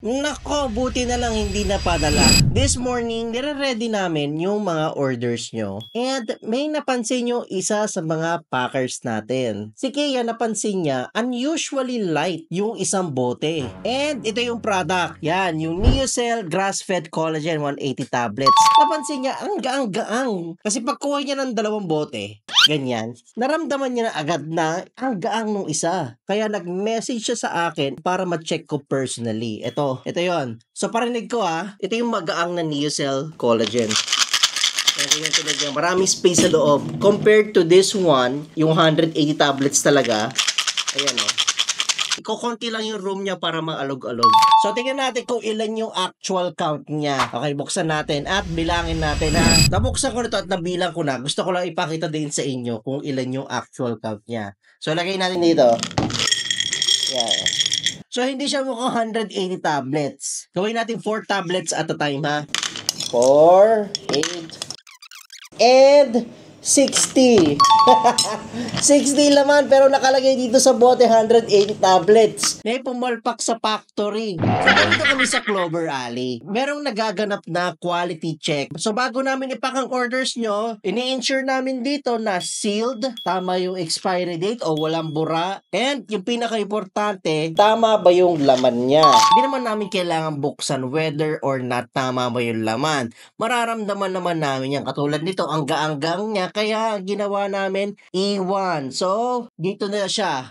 Nako, buti na lang hindi napadala. This morning, nire-ready namin yung mga orders nyo. And may napansin yung isa sa mga packers natin. Si Kea napansin niya, unusually light yung isang bote. And ito yung product. Yan, yung Neocell Grass-Fed Collagen 180 tablets. Napansin niya, ang gaang-gaang. Kasi pagkuha niya ng dalawang bote, ganyan, naramdaman niya na agad na ang gaang nung isa. Kaya nag-message siya sa akin para ma-check ko personally. Ito yon. So parinig ko ito yung magaang na Neocell Collagen. Ayan, tulad niya. Maraming space sa loob. Compared to this one, yung 180 tablets talaga. Ayan Ikokonti lang yung room niya para maalog-alog. So, tingnan natin kung ilan yung actual count niya. Okay, buksan natin at bilangin natin Nabuksan ko na ito at nabilang ko na. Gusto ko lang ipakita din sa inyo kung ilan yung actual count niya. So, lagay natin dito. Yan. So, hindi siya mukhang 180 tablets. Gawin natin 4 tablets at a time 4, 8, and 60. 60 laman pero nakalagay dito sa bote 180 tablets. May pumalpak sa factory. So, dito kami sa Clover Alley. Merong nagaganap na quality check. So bago namin ipack ang orders nyo, ini-ensure namin dito na sealed, tama yung expiry date o walang bura. And yung pinaka-importante, tama ba yung laman niya? Hindi naman namin kailangan buksan whether or not tama ba yung laman. Mararamdaman naman namin yan. Katulad nito, ang gaang-gaang niya. Kaya ginawa namin E1. So, dito na siya.